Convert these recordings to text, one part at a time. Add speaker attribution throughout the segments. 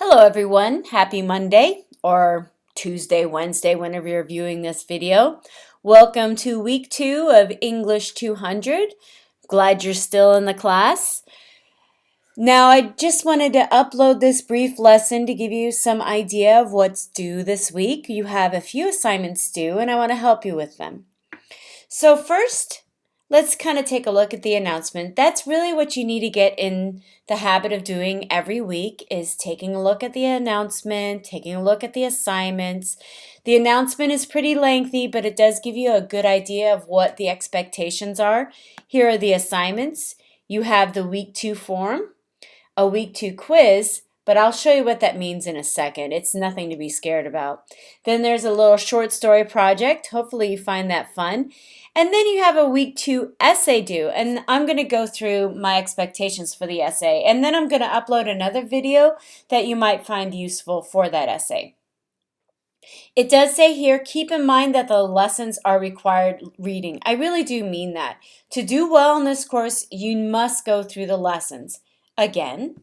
Speaker 1: Hello everyone, happy Monday or Tuesday, Wednesday, whenever you're viewing this video. Welcome to week 2 of English 200. Glad you're still in the class. Now I just wanted to upload this brief lesson to give you some idea of what's due this week. You have a few assignments due and I want to help you with them. So first, let's kind of take a look at the announcement. That's really what you need to get in the habit of doing every week is taking a look at the announcement, taking a look at the assignments. The announcement is pretty lengthy, but it does give you a good idea of what the expectations are. Here are the assignments. You have the week 2 form, a week 2 quiz, but I'll show you what that means in a second. It's nothing to be scared about. Then there's a little short story project. Hopefully you find that fun. And then you have a week 2 essay due, and I'm going to go through my expectations for the essay, and then I'm going to upload another video that you might find useful for that essay. It does say here, keep in mind that the lessons are required reading. I really do mean that. To do well in this course, you must go through the lessons. Again,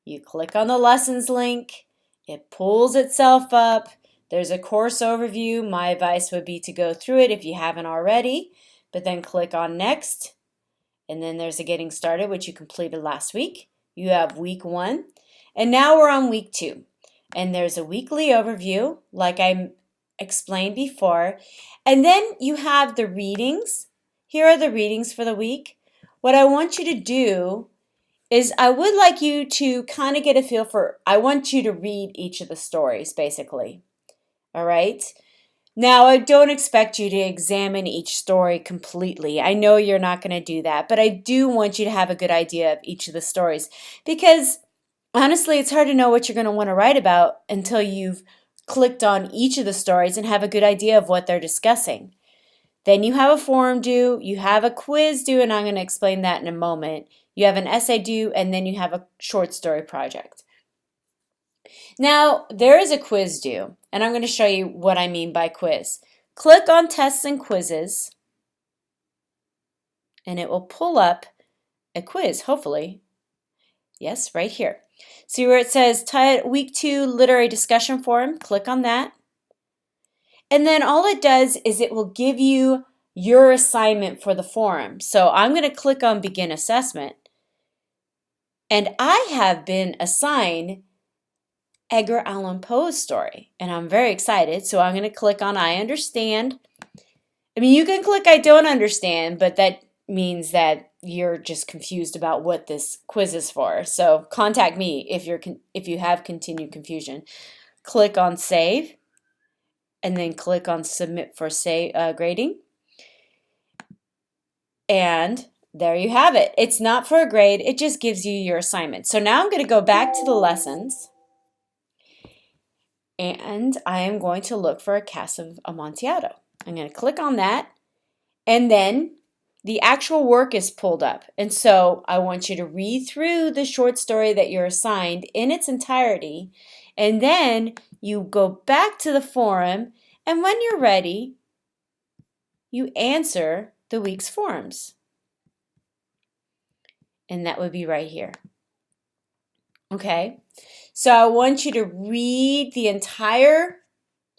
Speaker 1: you click on the lessons link, it pulls itself up. There's a course overview. My advice would be to go through it if you haven't already, but then click on next. And then there's a getting started, which you completed last week. You have week 1. And now we're on week 2. And there's a weekly overview, like I explained before. And then you have the readings. Here are the readings for the week. What I want you to do is I would like you to kind of get a feel for, I want you to read each of the stories, basically. All right. Now, I don't expect you to examine each story completely. I know you're not going to do that, but I do want you to have a good idea of each of the stories because honestly, it's hard to know what you're going to want to write about until you've clicked on each of the stories and have a good idea of what they're discussing. Then you have a forum due, you have a quiz due, and I'm going to explain that in a moment. You have an essay due, and then you have a short story project. Now, there is a quiz due, and I'm going to show you what I mean by quiz. Click on Tests and Quizzes, and it will pull up a quiz, hopefully. Yes, right here. See where it says Week 2 Literary Discussion Forum? Click on that. And then all it does is it will give you your assignment for the forum. So I'm going to click on Begin Assessment. And I have been assigned Edgar Allan Poe's story, and I'm very excited. So I'm going to click on I understand. I mean, you can click I don't understand, but that means that you're just confused about what this quiz is for. So contact me if you have continued confusion. Click on Save, and then click on Submit for grading. And there you have it. It's not for a grade. It just gives you your assignment. So now I'm going to go back to the lessons. And I am going to look for a cast of Amontillado. I'm going to click on that, and then the actual work is pulled up. And so I want you to read through the short story that you're assigned in its entirety, and then you go back to the forum, and when you're ready, you answer the week's forums. And that would be right here. Okay? So I want you to read the entire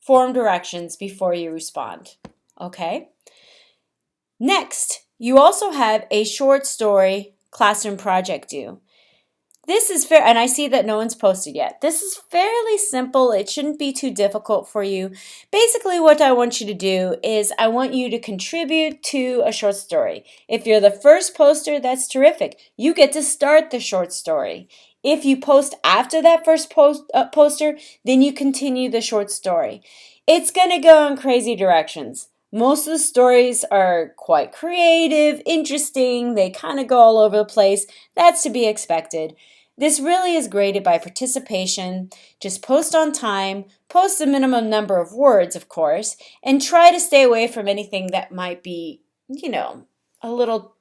Speaker 1: form directions before you respond. Okay? Next, you also have a short story classroom project due. This is fair, and I see that no one's posted yet. This is fairly simple. It shouldn't be too difficult for you. Basically, what I want you to do is I want you to contribute to a short story. If you're the first poster, that's terrific. You get to start the short story. If you post after that first poster, then you continue the short story. It's going to go in crazy directions. Most of the stories are quite creative, interesting. They kind of go all over the place. That's to be expected. This really is graded by participation. Just post on time, post the minimum number of words, of course, and try to stay away from anything that might be, a little,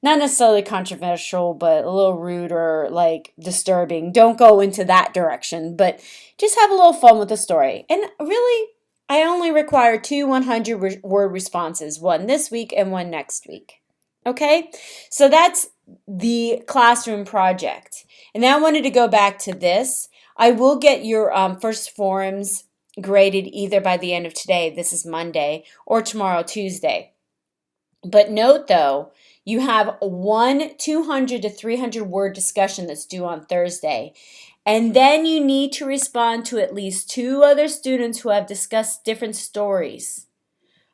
Speaker 1: not necessarily controversial, but a little rude or like disturbing. Don't go into that direction, but just have a little fun with the story. And really, I only require 2 100-word responses, one this week and one next week. Okay? So that's the classroom project. And now I wanted to go back to this. I will get your first forms graded either by the end of today, this is Monday, or tomorrow, Tuesday. But note though, you have one 200 to 300 word discussion that's due on Thursday. And then you need to respond to at least 2 other students who have discussed different stories.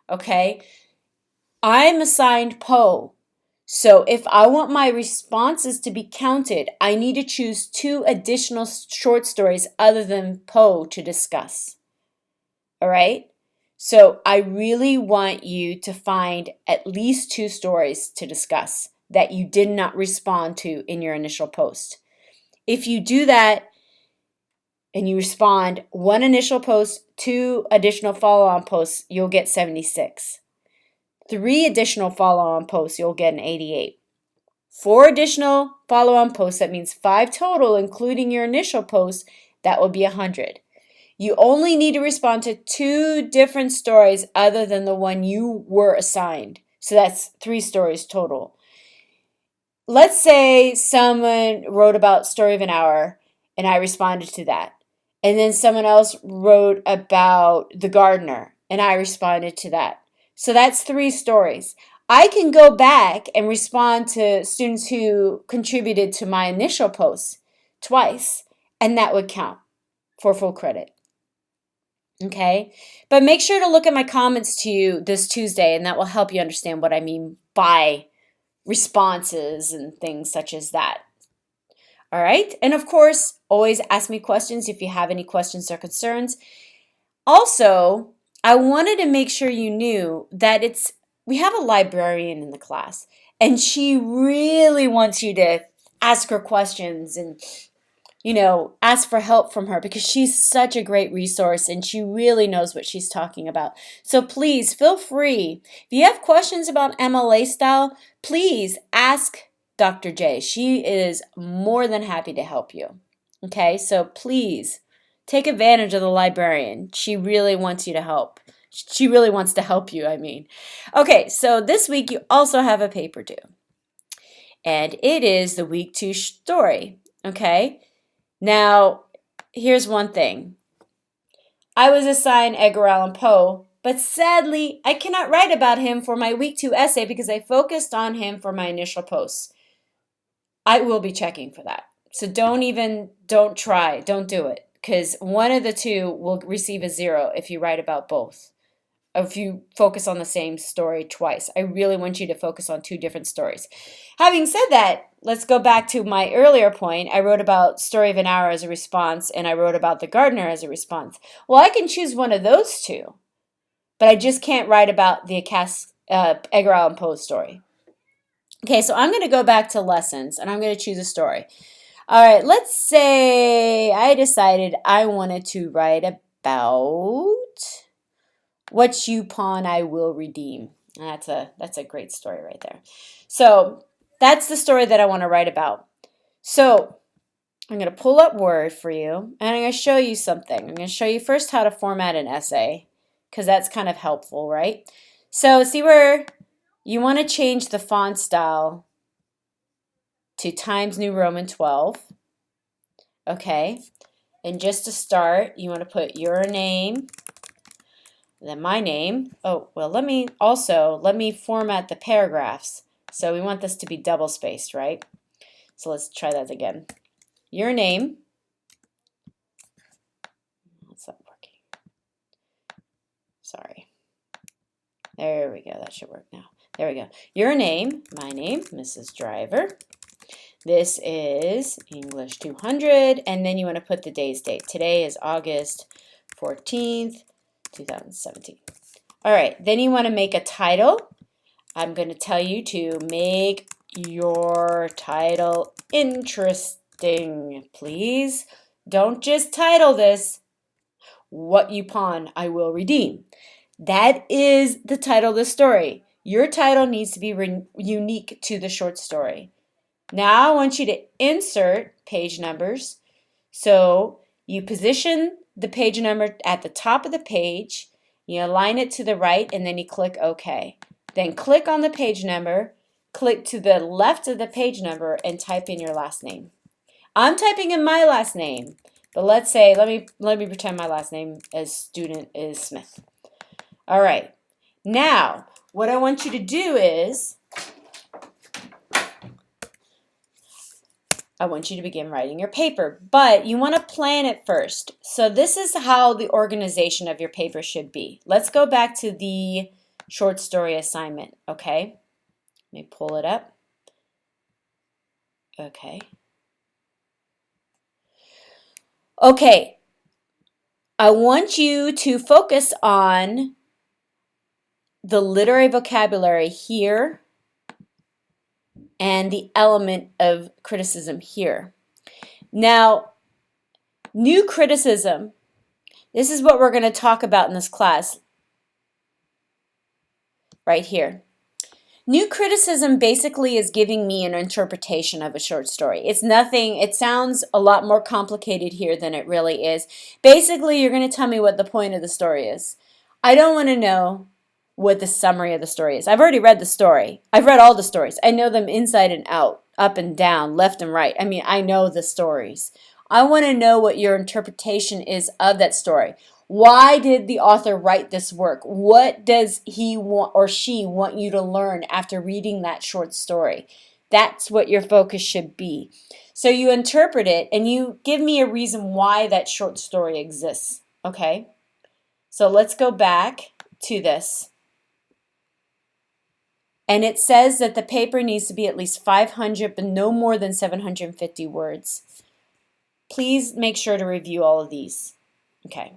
Speaker 1: Okay? I'm assigned Poe. So if I want my responses to be counted, I need to choose 2 additional short stories other than Poe to discuss. All right? So I really want you to find at least 2 stories to discuss that you did not respond to in your initial post. If you do that and you respond 1 initial post, 2 additional follow-on posts, you'll get 76. 3 additional follow-on posts, you'll get an 88. 4 additional follow-on posts, that means 5 total, including your initial post, that will be 100. You only need to respond to 2 different stories other than the one you were assigned. So that's 3 stories total. Let's say someone wrote about Story of an Hour and I responded to that. And then someone else wrote about The Gardener and I responded to that. So that's 3 stories. I can go back and respond to students who contributed to my initial post twice, and that would count for full credit. Okay, but make sure to look at my comments to you this Tuesday, and that will help you understand what I mean by responses and things such as that. All right, and of course, always ask me questions if you have any questions or concerns. Also, I wanted to make sure you knew that we have a librarian in the class, and she really wants you to ask her questions and ask for help from her because she's such a great resource and she really knows what she's talking about. So please feel free. If you have questions about MLA style, please ask Dr. J. She is more than happy to help you. Okay, so please take advantage of the librarian. She really wants you to help. She really wants to help you, I mean. Okay, so this week you also have a paper due. And it is the week 2 story, okay? Now, here's one thing. I was assigned Edgar Allan Poe, but sadly, I cannot write about him for my week 2 essay because I focused on him for my initial post. I will be checking for that. So don't do it, because one of the 2 will receive a 0 if you write about both. If you focus on the same story twice. I really want you to focus on 2 different stories. Having said that, let's go back to my earlier point. I wrote about Story of an Hour as a response, and I wrote about The Gardener as a response. Well, I can choose one of those 2, but I just can't write about the Edgar Allan Poe story. Okay, so I'm going to go back to lessons, and I'm going to choose a story. All right, let's say I decided I wanted to write about What You Pawn, I Will Redeem. That's a great story right there. So that's the story that I want to write about. So I'm going to pull up Word for you, and I'm going to show you something. I'm going to show you first how to format an essay, because that's kind of helpful, right? So see where you want to change the font style to Times New Roman 12. Okay, and just to start, you want to put your name, then my name. Oh, well, let me format the paragraphs. So we want this to be double spaced, right? So let's try that again. Your name. That's not working. Sorry. There we go. That should work now. There we go. Your name, my name, Mrs. Driver. This is English 200, and then you want to put the day's date. Today is August 14th, 2017. All right, then you want to make a title. I'm going to tell you to make your title interesting, please. Don't just title this, What You Pawn, I Will Redeem. That is the title of the story. Your title needs to be unique to the short story. Now I want you to insert page numbers. So you position the page number at the top of the page, you align it to the right, and then you click OK. Then click on the page number, click to the left of the page number, and type in your last name. I'm typing in my last name, But let's say, let me pretend my last name as student is Smith. All right. Now, what I want you to do is, I want you to begin writing your paper, but you want to plan it first. So this is how the organization of your paper should be. Let's go back to the short story assignment, okay? Let me pull it up. Okay. Okay. I want you to focus on the literary vocabulary here and the element of criticism here. Now, new criticism, this is what we're going to talk about in this class right here. New criticism basically is giving me an interpretation of a short story. It's nothing, it sounds a lot more complicated here than it really is. Basically, you're going to tell me what the point of the story is. I don't want to know what the summary of the story is. I've already read the story. I've read all the stories. I know them inside and out, up and down, left and right. I mean, I know the stories. I want to know what your interpretation is of that story. Why did the author write this work? What does he want or she want you to learn after reading that short story? That's what your focus should be. So you interpret it and you give me a reason why that short story exists. Okay? So let's go back to this. And it says that the paper needs to be at least 500 but no more than 750 words. Please make sure to review all of these. Okay.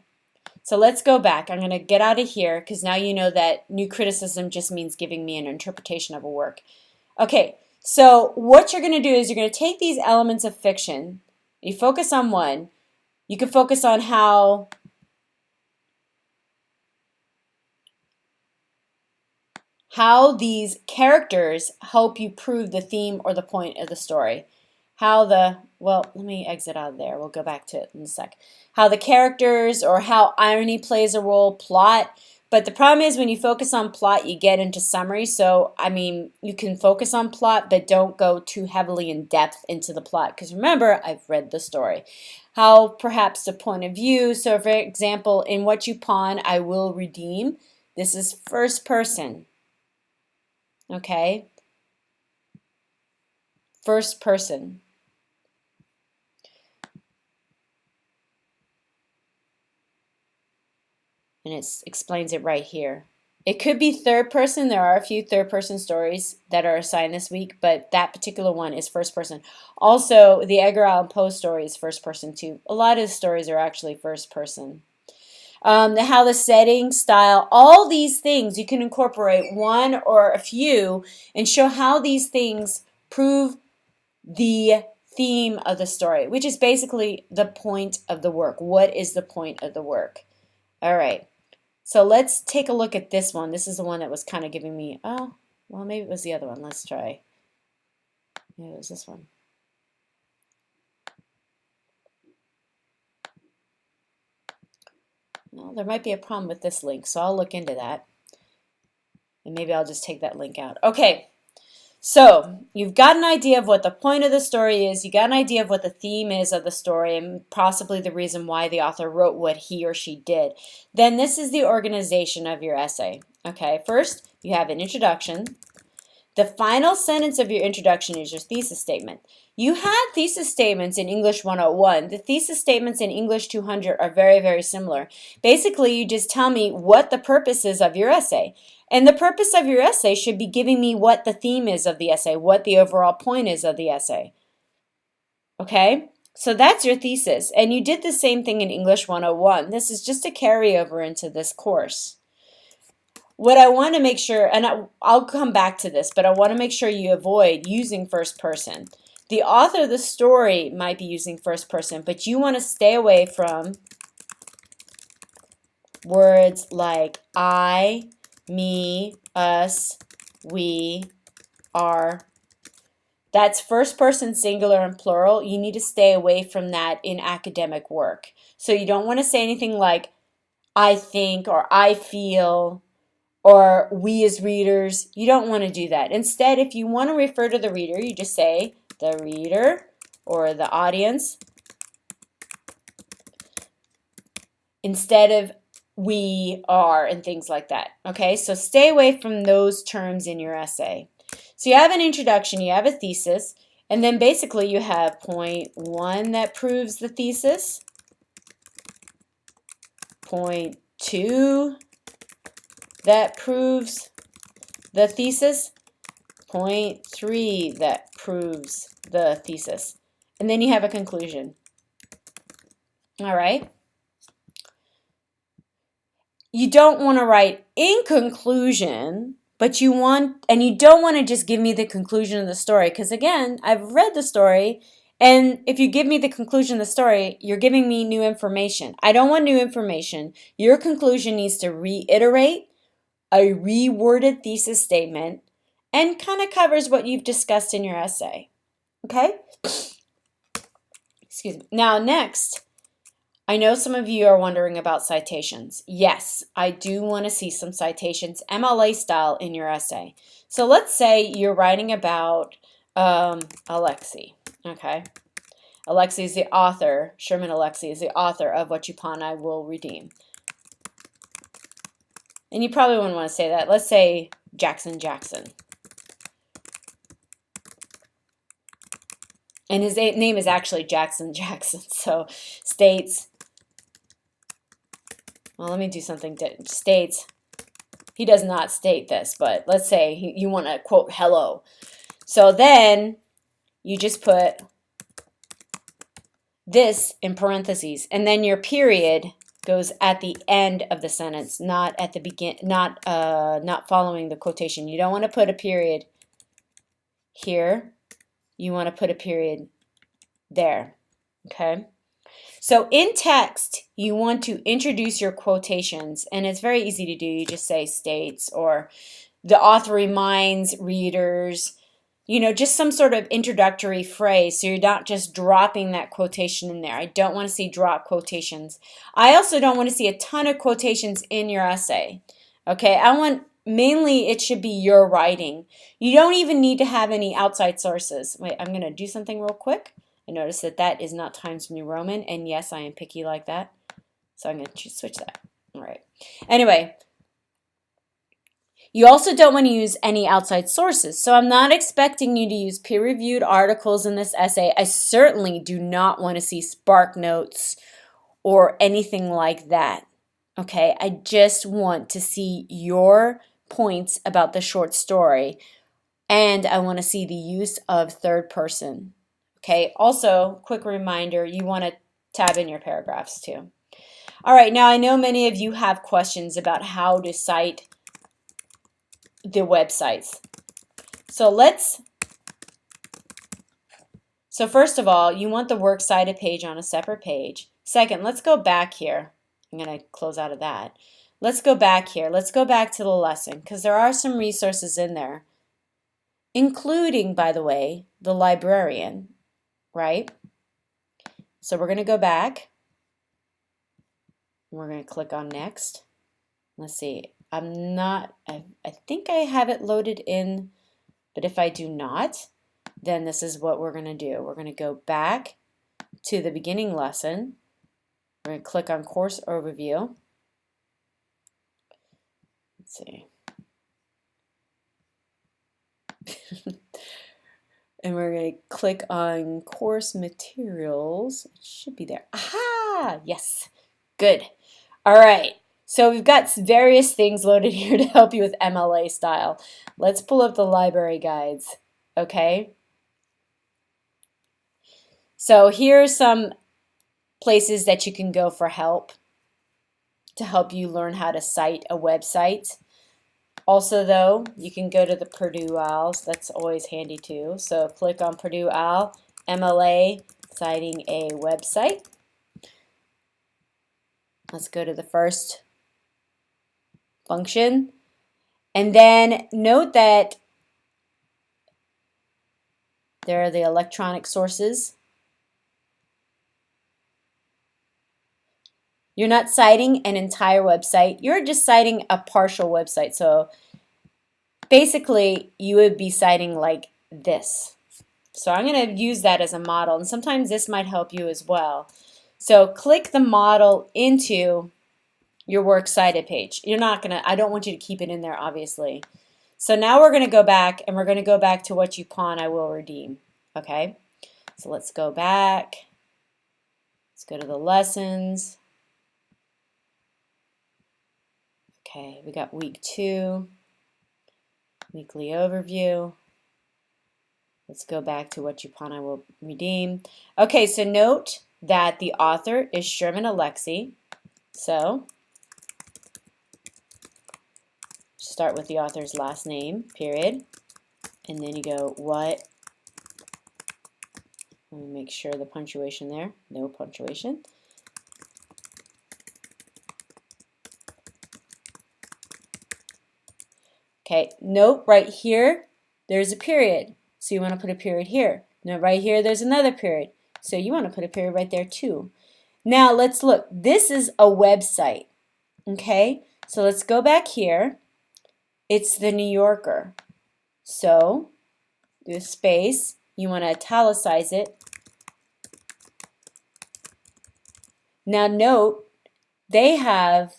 Speaker 1: So let's go back. I'm going to get out of here because now you know that new criticism just means giving me an interpretation of a work. Okay, so what you're going to do is you're going to take these elements of fiction, you focus on one, you can focus on how these characters help you prove the theme or the point of the story. Well, let me exit out of there. We'll go back to it in a sec. How the characters or how irony plays a role, plot. But the problem is when you focus on plot, you get into summary. So, I mean, you can focus on plot, but don't go too heavily in depth into the plot. Because remember, I've read the story. How perhaps the point of view. So, for example, in What You Pawn, I Will Redeem. This is first person. Okay? First person. And it explains it right here. It could be third person. There are a few third person stories that are assigned this week, but that particular one is first person. Also, the Edgar Allan Poe story is first person too. A lot of the stories are actually first person. How the setting, style, all these things, you can incorporate one or a few and show how these things prove the theme of the story, which is basically the point of the work. What is the point of the work? All right. So let's take a look at this one. This is the one that was kind of giving me, oh, well, maybe it was the other one. Let's try. Maybe it was this one. Well, there might be a problem with this link, so I'll look into that. And maybe I'll just take that link out. Okay. So you've got an idea of what the point of the story is. You got an idea of what the theme is of the story and possibly the reason why the author wrote what he or she did. Then this is the organization of your essay. Okay, first you have an introduction. The final sentence of your introduction is your thesis statement. You had thesis statements in English 101. The thesis statements in English 200 are very, very similar. Basically, you just tell me what the purpose is of your essay. And the purpose of your essay should be giving me what the theme is of the essay, what the overall point is of the essay. Okay? So that's your thesis. And you did the same thing in English 101. This is just a carryover into this course. What I want to make sure, and I'll come back to this, but I want to make sure you avoid using first person. The author of the story might be using first person, but you want to stay away from words like I, me, us, we, our. That's first person singular and plural. You need to stay away from that in academic work. So you don't want to say anything like I think or I feel or we as readers. You don't want to do that. Instead, if you want to refer to the reader, you just say the reader or the audience instead of we, are, and things like that. Okay, so stay away from those terms in your essay. So you have an introduction, you have a thesis, and then basically you have point 1 that proves the thesis, point 2 that proves the thesis, point 3 that proves the thesis, and then you have a conclusion. All right. You don't want to write in conclusion, but you don't want to just give me the conclusion of the story, because again, I've read the story, and if you give me the conclusion of the story, you're giving me new information. I don't want new information. Your conclusion needs to reiterate a reworded thesis statement and kind of covers what you've discussed in your essay. Okay? Excuse me. Now, next, I know some of you are wondering about citations. Yes, I do want to see some citations, MLA style, in your essay. So let's say you're writing about Alexei, okay? Alexei is the author, Sherman Alexei is the author of What You Pawn I Will Redeem. And you probably wouldn't want to say that. Let's say Jackson. And his name is actually Jackson. So states, well, let me do something. States, he does not state this, but let's say you want to quote hello. So then you just put this in parentheses, and then your period goes at the end of the sentence, not at the not following the quotation. You don't want to put a period here. You want to put a period there. Okay? So in text, you want to introduce your quotations, and it's very easy to do. You just say states, or the author reminds readers, just some sort of introductory phrase, so you're not just dropping that quotation in there. I don't want to see drop quotations. I also don't want to see a ton of quotations in your essay. Okay, I want mainly it should be your writing. You don't even need to have any outside sources. Wait, I'm going to do something real quick. I notice that is not Times New Roman, and yes, I am picky like that. So I'm going to switch that. All right. Anyway, you also don't want to use any outside sources. So I'm not expecting you to use peer-reviewed articles in this essay. I certainly do not want to see Spark Notes or anything like that. Okay, I just want to see your points about the short story, and I want to see the use of third person. Okay, also, quick reminder, you want to tab in your paragraphs too. All right, now I know many of you have questions about how to cite the websites. So first of all, you want the works cited page on a separate page. Second, let's go back here. I'm going to close out of that. Let's go back here. Let's go back to the lesson, because there are some resources in there, including, by the way, the librarian, right? So we're going to go back. We're going to click on next. Let's see. I think I have it loaded in, but if I do not, then this is what we're going to do. We're going to go back to the beginning lesson. We're going to click on course overview. Let's see. And we're going to click on course materials. It should be there. Aha! Yes. Good. All right. So we've got various things loaded here to help you with MLA style. Let's pull up the library guides. Okay. So here are some places that you can go for help to help you learn how to cite a website. Also, though, you can go to the Purdue OWL, so that's always handy too. So click on Purdue OWL, MLA, citing a website. Let's go to the first function. And then note that there are the electronic sources. You're not citing an entire website. You're just citing a partial website. So basically, you would be citing like this. So I'm going to use that as a model. And sometimes this might help you as well. So click the model into your works cited page. You're not gonna, I don't want you to keep it in there, obviously. So now we're gonna go back and we're gonna go back to what you pawn, I will redeem. Okay, so let's go back. Let's go to the lessons. Okay, we got week 2, weekly overview. Let's go back to what you pawn, I will redeem. Okay, so note that the author is Sherman Alexie. So start with the author's last name, period. And then you go, what? Let me make sure the punctuation there, no punctuation. Okay, note right here, there's a period. So you want to put a period here. Now right here, there's another period. So you want to put a period right there too. Now let's look. This is a website. Okay, so let's go back here. It's the New Yorker. So do a space. You want to italicize it. Now note, they have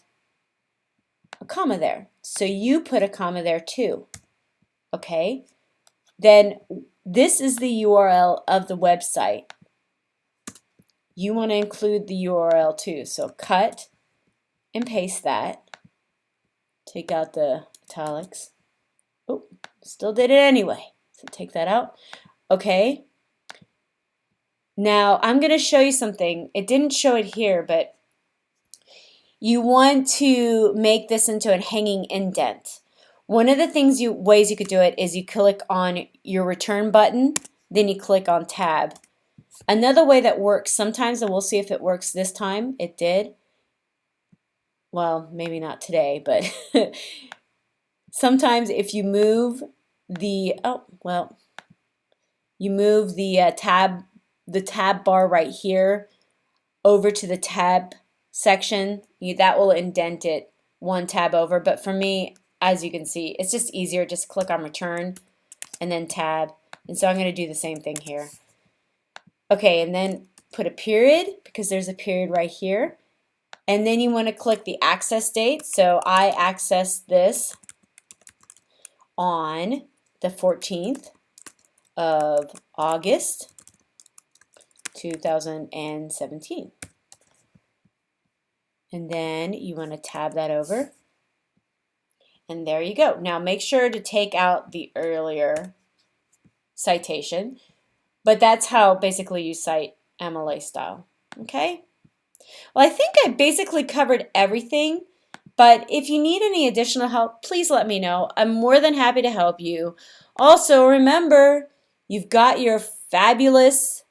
Speaker 1: a comma there. So you put a comma there too. Okay, then this is the URL of the website. You want to include the URL too. So cut and paste that. Take out the italics. Oh, still did it anyway. So take that out. Okay. Now I'm going to show you something. It didn't show it here, but you want to make this into a hanging indent. One of the ways you could do it is you click on your return button, then you click on tab. Another way that works sometimes, and we'll see if it works this time, it did. Well, maybe not today, but sometimes if you move the, you move the tab bar right here over to the tab section, that will indent it one tab over. But for me, as you can see, it's just easier. Just click on return and then tab. And so I'm going to do the same thing here. Okay, and then put a period because there's a period right here. And then you want to click the access date. So I accessed this on the 14th of August 2017. And then you want to tab that over. And there you go. Now make sure to take out the earlier citation. But that's how basically you cite MLA style. Okay? Well, I think I basically covered everything. But if you need any additional help, please let me know. I'm more than happy to help you. Also, remember, you've got your fabulous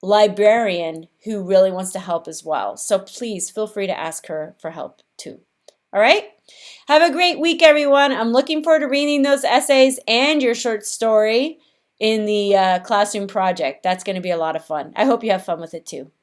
Speaker 1: librarian who really wants to help as well. So please feel free to ask her for help too. All right? Have a great week, everyone. I'm looking forward to reading those essays and your short story in the classroom project. That's going to be a lot of fun. I hope you have fun with it too.